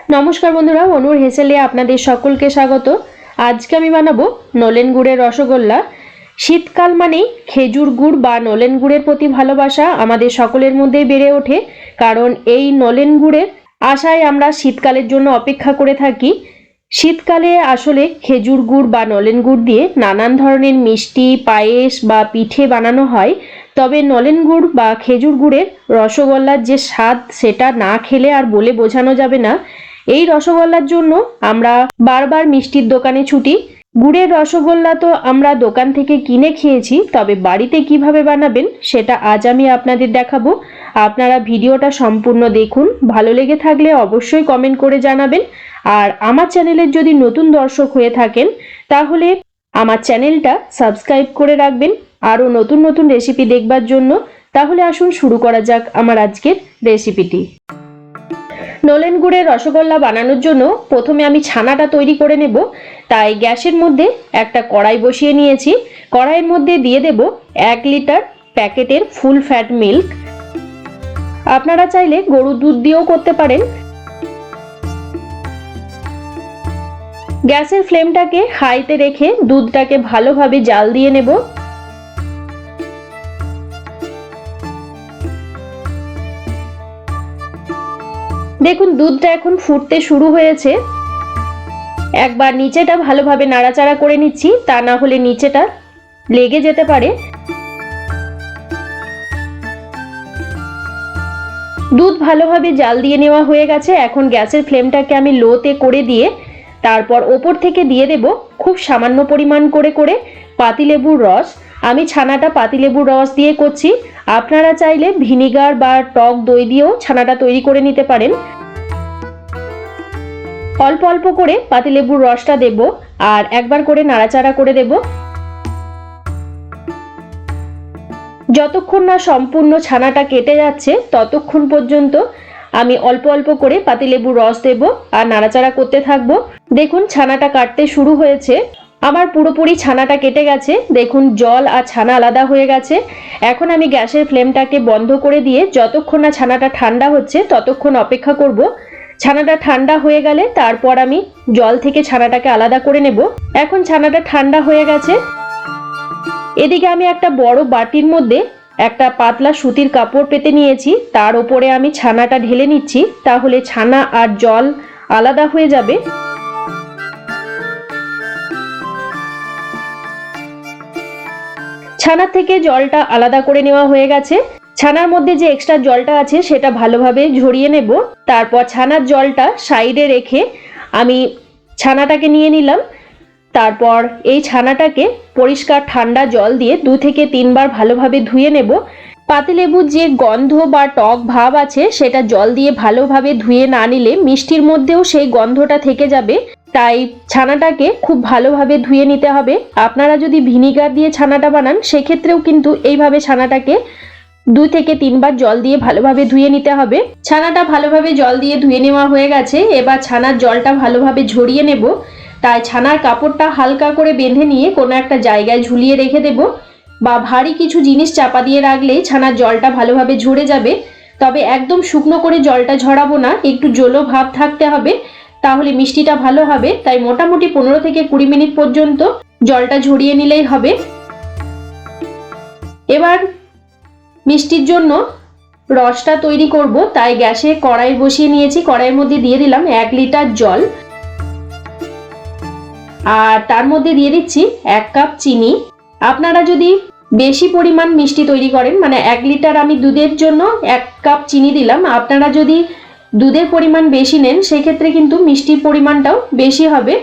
নমস্কার বন্ধুরা, অনুর হেসেলে আপনাদের সকলকে স্বাগত। আজকে আমি বানাবো নলেন গুড়ের রসগোল্লা। শীতকাল মানেই খেজুর গুড় বা নলেন গুড়ের প্রতি ভালোবাসা আমাদের সকলের মধ্যেই বেড়ে ওঠে, কারণ এই নলেন গুড়ের আশায় আমরা শীতকালের জন্য অপেক্ষা করে থাকি। শীতকালে আসলে খেজুর গুড় বা নলেন গুড় দিয়ে নানান ধরনের মিষ্টি, পায়েস বা পিঠে বানানো হয়। তবে নলেন গুড় বা খেজুর গুড়ের রসগোল্লার যে স্বাদ, সেটা না খেলে আর বলে বোঝানো যাবে না। এই রসগোল্লার জন্য আমরা বারবার মিষ্টির দোকানে ছুটি। গুড়ের রসগোল্লা তো আমরা দোকান থেকে কিনে খেয়েছি, তবে বাড়িতে কিভাবে বানাবেন সেটা আজ আমি আপনাদের দেখাবো। আপনারা ভিডিওটা সম্পূর্ণ দেখুন, ভালো লেগে থাকলে অবশ্যই কমেন্ট করে জানাবেন। আর আমার চ্যানেলের যদি নতুন দর্শক হয়ে থাকেন তাহলে আমার চ্যানেলটা সাবস্ক্রাইব করে রাখবেন আরও নতুন নতুন রেসিপি দেখবার জন্য। তাহলে আসুন শুরু করা যাক আমার আজকের রেসিপিটি। নলেন গুড়ের রসগোল্লা বানানোর জন্য প্রথমে আমি ছানাটা তৈরি করে নেব। তাই গ্যাসের মধ্যে একটা কড়াই বসিয়ে নিয়েছি। কড়াইয়ের মধ্যে দিয়ে দেব 1 লিটার প্যাকেটের ফুল ফ্যাট মিল্ক। আপনারা চাইলে গরুর দুধ দিয়েও করতে পারেন। গ্যাসের ফ্লেমটাকে হাইতে রেখে দুধটাকে ভালোভাবে জাল দিয়ে নেব। দেখুন দুধটা এখন ফুটতে শুরু হয়েছে। একবার নিচেটা ভালোভাবে নাড়াচাড়া করে নিচ্ছি, তা না হলে নিচেটা লেগে যেতে পারে। দুধ ভালোভাবে জাল দিয়ে নেওয়া হয়ে গেছে। এখন গ্যাসের ফ্লেমটাকে আমি লোতে করে দিয়ে তারপর ওপর থেকে দিয়ে দেব খুব সামান্য পরিমাণ করে পাতিলেবুর রস। আমি ছানাটা পাতিলেবুর রস দিয়ে করছি। আপনারা চাইলে ভিনিগার বা টক দই দিয়েও ছানাটা তৈরি করে নিতে পারেন। অল্প অল্প করে পাতিলেবুর রসটা দেব আর একবার করে নাড়াচাড়া করে দেব। যতক্ষণ না সম্পূর্ণ ছানাটা কেটে যাচ্ছে ততক্ষণ পর্যন্ত আমি অল্প অল্প করে পাতিলেবুর রস দেব আর নাড়াচাড়া করতে থাকবো। দেখুন ছানাটা কাটতে শুরু হয়েছে। আমার পুরোপুরি ছানাটা কেটে গেছে। দেখুন জল আর ছানা আলাদা হয়ে গেছে। এখন আমি গ্যাসের ফ্লেমটাকে বন্ধ করে দিয়ে যতক্ষণ না ছানাটা ঠান্ডা হচ্ছে ততক্ষণ অপেক্ষা করব। ছানাটা ঠান্ডা হয়ে গেলে তারপর আমি জল থেকে ছানাটাকে আলাদা করে নেব। এখন ছানাটা ঠান্ডা হয়ে গেছে। এদিকে আমি একটা বড় বাটির মধ্যে একটা পাতলা সুতির কাপড় পেতে নিয়েছি, তার উপরে আমি ছানাটা ঢেলে নিচ্ছি, তাহলে ছানা আর জল আলাদা হয়ে যাবে। ছানা থেকে জলটা আলাদা করে নেওয়া হয়ে গেছে। ছানার মধ্যে যে এক্সট্রা জলটা আছে সেটা ভালোভাবে ঝরিয়ে নেব। তারপর ছানার জলটা সাইডে রেখে আমি ছানাটাকে নিয়ে নিলাম। তারপর এই ছানাটাকে পরিষ্কার ঠান্ডা জল দিয়ে 2 থেকে 3 বার ভালোভাবে ধুয়ে নেব। পাতিলেবুর যে গন্ধ বা টক ভাব আছে সেটা জল দিয়ে ভালোভাবে ধুয়ে না নিলে মিষ্টির মধ্যেও সেই গন্ধটা থেকে যাবে। তাই ছানাটাকে খুব ভালোভাবে ধুয়ে নিতে হবে। আপনারা যদি ভিনিগার দিয়ে ছানাটা বানান সেক্ষেত্রেও কিন্তু এইভাবে ছানাটাকে 2 থেকে 3 বার জল দিয়ে ভালোভাবে ধুয়ে নিতে হবে। ছানাটা ভালোভাবে জল দিয়ে ধুয়ে নেওয়া হয়ে গেছে। এবার ছানার জলটা ভালোভাবে ঝরিয়ে নেব। তাই ছানার কাপড়টা হালকা করে বেঁধে নিয়ে কোনো একটা জায়গায় ঝুলিয়ে রেখে দেব, বা ভারী কিছু জিনিস চাপা দিয়ে রাখলেই ছানার জলটা ভালোভাবে ঝরে যাবে। তবে একদম শুকনো করে জলটা ঝরাবো না, একটু জলো ভাব থাকতে হবে, তাহলে মিষ্টিটা ভালো হবে। তাই মোটামুটি 15 থেকে 20 মিনিট পর্যন্ত জলটা ঝরিয়ে নিলেই হবে। এবার মিষ্টির জন্য রসটা তৈরি করব, তাই গ্যাসে কড়াই বসিয়ে নিয়েছি। কড়াইয়ের মধ্যে দিয়ে দিলাম 1 লিটার জল আর তার মধ্যে দিয়ে দিচ্ছি 1 কাপ চিনি। আপনারা যদি বেশি পরিমাণ মিষ্টি তৈরি করেন, মানে 1 লিটার আমি দুধের জন্য 1 কাপ চিনি দিলাম, আপনারা যদি দুধের পরিমাণ বেশি নেন সেক্ষেত্রে কিন্তু মিষ্টির পরিমাণটাও বেশি হবে।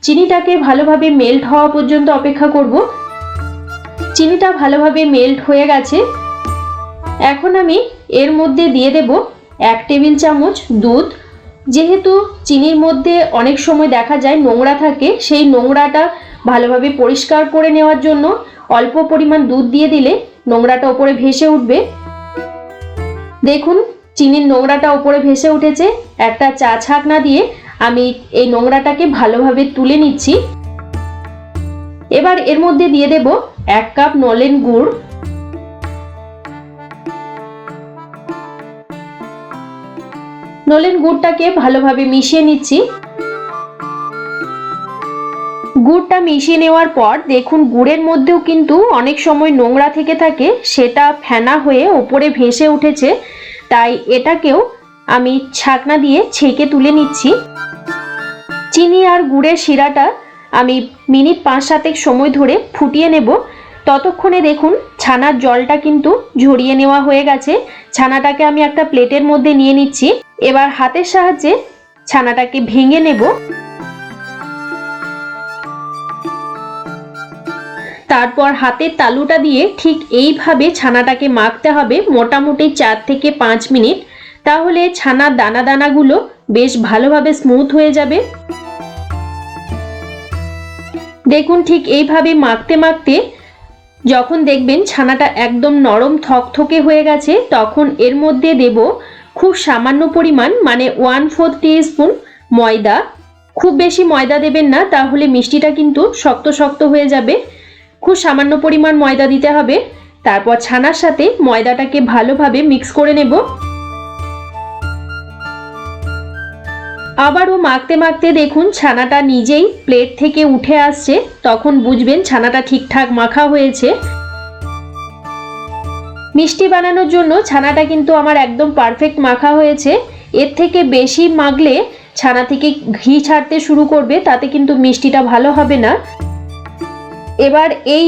চিনিটাকে ভালোভাবে মেল্ট হওয়া পর্যন্ত অপেক্ষা করব। চিনিটা ভালোভাবে মেল্ট হয়ে গেছে। এখন আমি এর মধ্যে দিয়ে দেব 1 টেবিল চামচ দুধ। যেহেতু চিনির মধ্যে অনেক সময় দেখা যায় নোংরা থাকে, সেই নোংরাটা ভালোভাবে পরিষ্কার করে নেওয়ার জন্য অল্প পরিমাণ দুধ দিয়ে দিলে নোংরাটা উপরে ভেসে উঠবে। দেখুন চিনির নোংরাটা উপরে ভেসে উঠেছে। একটা চা ছাঁকনা দিয়ে আমি এই নোংরাটাকে ভালোভাবে তুলে নিচ্ছি। এবার এর মধ্যে দিয়ে দেব 1 কাপ নলেন গুড়। নলেন গুড়টাকে ভালোভাবে মিশিয়ে নিচ্ছি। গুড়টা মিশিয়ে নেওয়ার পর দেখুন গুড়ের মধ্যেও কিন্তু অনেক সময় নোংরা থেকে থাকে, সেটা ফেনা হয়ে ওপরে ভেসে উঠেছে, তাই এটাকেও আমি ছাকনা দিয়ে ছেঁকে তুলে নিচ্ছি। চিনি আর গুড়ের শিরাটা আমি মিনিট 5-7 সময় ধরে ফুটিয়ে নেব। ততক্ষণে দেখুন ছানার জলটা কিন্তু ঝরিয়ে নেওয়া হয়ে গেছে। ছানাটাকে আমি একটা প্লেটের মধ্যে নিয়ে নিচ্ছি। এবার হাতের সাহায্যে ছানাটাকে ভেঙে নেব। তারপর হাতের তালুটা দিয়ে ঠিক এইভাবে ছানাটাকে মাখতে হবে মোটামুটি 4 থেকে 5 মিনিট। তাহলে ছানার দানা দানাগুলো বেশ ভালোভাবে স্মুথ হয়ে যাবে। দেখুন ঠিক এইভাবে মাখতে মাখতে যখন দেখবেন ছানাটা একদম নরম থকথকে হয়ে গেছে, তখন এর মধ্যে দেব খুব সামান্য পরিমাণ মানে 1/4 টিস্পুন ময়দা। খুব বেশি ময়দা দেবেন না, তাহলে মিষ্টিটা কিন্তু শক্ত শক্ত হয়ে যাবে। খুব সামান্য পরিমাণ ময়দা দিতে হবে। তারপর ছানার সাথে ময়দাটাকে ভালোভাবে মিক্স করে নেব। আবারও মাখতে মাখতে দেখুন ছানাটা নিজেই প্লেট থেকে উঠে আসছে, তখন বুঝবেন ছানাটা ঠিকঠাক মাখা হয়েছে। মিষ্টি বানানোর জন্য ছানাটা কিন্তু আমার একদম পারফেক্ট মাখা হয়েছে। এর থেকে বেশি মাখলে ছানা থেকে ঘি ছাড়তে শুরু করবে, তাতে কিন্তু মিষ্টিটা ভালো হবে না। এবার এই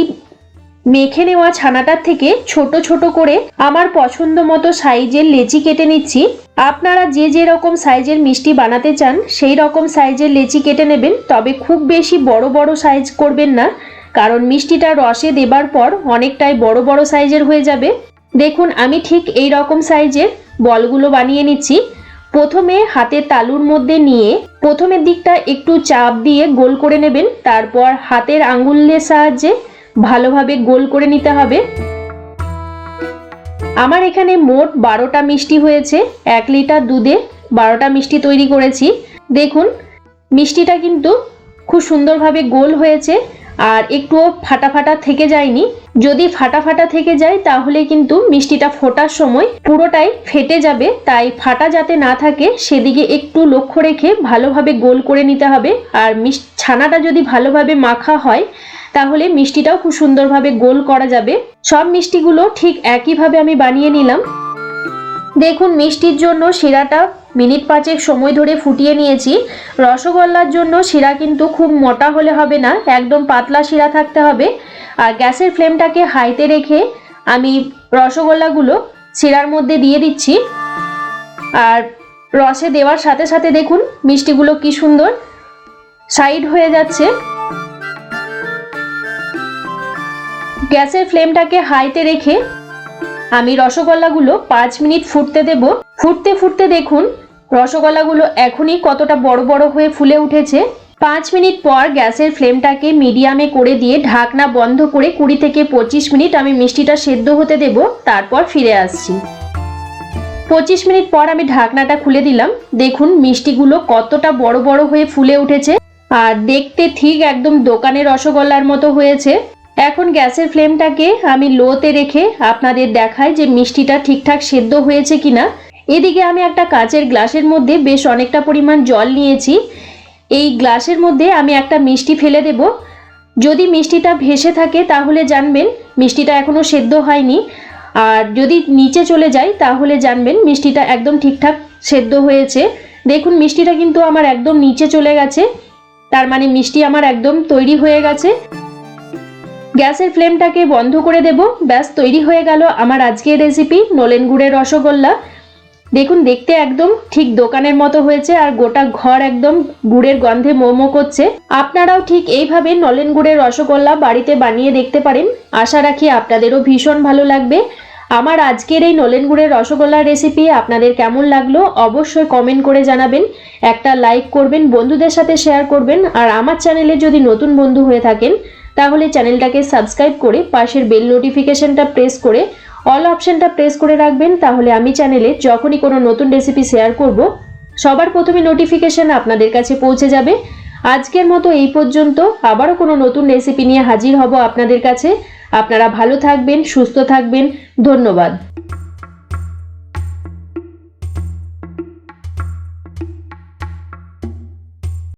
মেখে নেওয়া ছানাটার থেকে ছোট ছোট করে আমার পছন্দ মতো সাইজের লেচি কেটে নিচ্ছি। আপনারা যে যে রকম সাইজের মিষ্টি বানাতে চান সেই রকম সাইজের লেচি কেটে নেবেন, তবে খুব বেশি বড় বড় সাইজ করবেন না, কারণ মিষ্টিটা রসে দেবার পর অনেকটাই বড় বড় সাইজের হয়ে যাবে। দেখুন আমি ঠিক এই রকম সাইজের বলগুলো বানিয়ে নিচ্ছি। প্রথমে হাতের তালুর মধ্যে নিয়ে প্রথমের দিকটা একটু চাপ দিয়ে গোল করে নেবেন, তারপর হাতের আঙ্গুলের সাহায্যে ভালোভাবে গোল করে নিতে হবে। আমার এখানে মোট 12টা মিষ্টি হয়েছে। 1 লিটার দুধে 12টা মিষ্টি তৈরি করেছি। দেখুন মিষ্টিটা কিন্তু খুব সুন্দরভাবে গোল হয়েছে আর একটুও ফাটা ফাটা থেকে যায়নি। যদি ফাটা ফাটা থেকে যায় তাহলে কিন্তু মিষ্টিটা ফোটার সময় পুরোটাই ফেটে যাবে, তাই ফাটা যাতে না থাকে সেদিকে একটু লক্ষ্য রেখে ভালোভাবে গোল করে নিতে হবে। আর ছানাটা যদি ভালোভাবে মাখা হয় তাহলে মিষ্টিটাও খুব সুন্দরভাবে গোল করা যাবে। সব মিষ্টিগুলো ঠিক একইভাবে আমি বানিয়ে নিলাম। দেখুন মিষ্টির জন্য শিরাটা মিনিট 5 সময় ধরে ফুটিয়ে নিয়েছি। রসগোল্লার জন্য শিরা কিন্তু খুব মোটা হলে হবে না, একদম পাতলা শিরা থাকতে হবে। আর গ্যাসের ফ্লেমটাকে হাইতে রেখে আমি রসগোল্লাগুলো শিরার মধ্যে দিয়ে দিচ্ছি। আর রসে দেওয়ার সাথে সাথে দেখুন মিষ্টিগুলো কি সুন্দর সাইড হয়ে যাচ্ছে। গ্যাসের ফ্লেমটাকে হাইতে রেখে আমি রসগোল্লাগুলো 5 মিনিট ফুটতে দেব। ফুটতে ফুটতে দেখুন রসগোল্লাগুলো এখনই কতটা বড় বড় হয়ে ফুলে উঠেছে। 5 মিনিট পর গ্যাসের ফ্লেমটাকে মিডিয়ামে করে দিয়ে ঢাকনা বন্ধ করে 20 থেকে 25 মিনিট আমি মিষ্টিটা সেদ্ধ হতে দেব, তারপর ফিরে আসছি। 25 মিনিট পর আমি ঢাকনাটা খুলে দিলাম। দেখুন মিষ্টিগুলো কতটা বড় বড় হয়ে ফুলে উঠেছে আর দেখতে ঠিক একদম দোকানের রসগোল্লার মতো হয়েছে। এখন গ্যাসের ফ্লেমটাকে আমি লোতে রেখে আপনাদের দেখাই যে মিষ্টিটা ঠিকঠাক সেদ্ধ হয়েছে কিনা। এদিকে আমি একটা কাচের গ্লাসের মধ্যে বেশ অনেকটা পরিমাণ জল নিয়েছি। এই গ্লাসের মধ্যে আমি একটা মিষ্টি ফেলে দেব। যদি মিষ্টিটা ভেসে থাকে তাহলে জানবেন মিষ্টিটা এখনো সেদ্ধ হয়নি, আর যদি নিচে চলে যায় তাহলে জানবেন মিষ্টিটা একদম ঠিকঠাক সেদ্ধ হয়েছে। দেখুন মিষ্টিটা কিন্তু আমার একদম নিচে চলে গেছে, তার মানে মিষ্টি আমার একদম তৈরি হয়ে গেছে। গ্যাসের ফ্লেমটাকে বন্ধ করে দেব। ব্যাস তৈরি হয়ে গেল আমার আজকের রেসিপি নলেন গুড়ের রসগোল্লা। দেখুন দেখতে একদম ঠিক দোকানের মতো হয়েছে আর গোটা ঘর একদম গুড়ের গন্ধে মোমো করছে। আপনারাও ঠিক এইভাবে নলেন গুড়ের রসগোল্লা বাড়িতে বানিয়ে দেখতে পারেন। আশা রাখি আপনাদেরও ভীষণ ভালো লাগবে। আমার আজকের এই নলেন গুড়ের রসগোল্লার রেসিপি আপনাদের কেমন লাগলো অবশ্যই কমেন্ট করে জানাবেন। একটা লাইক করবেন, বন্ধুদের সাথে শেয়ার করবেন। আর আমার চ্যানেলে যদি নতুন বন্ধু হয়ে থাকেন তাহলে চ্যানেলটাকে সাবস্ক্রাইব করে পাশের বেল নোটিফিকেশনটা প্রেস করে অল অপশনটা প্রেস করে রাখবেন, তাহলে আমি চ্যানেলে যখনই কোনো নতুন রেসিপি শেয়ার করব সবার প্রথমে নোটিফিকেশন আপনাদের কাছে পৌঁছে যাবে। আজকের মতো এই পর্যন্ত, আবারও কোনো নতুন রেসিপি নিয়ে হাজির হব আপনাদের কাছে। আপনারা ভালো থাকবেন, সুস্থ থাকবেন। ধন্যবাদ।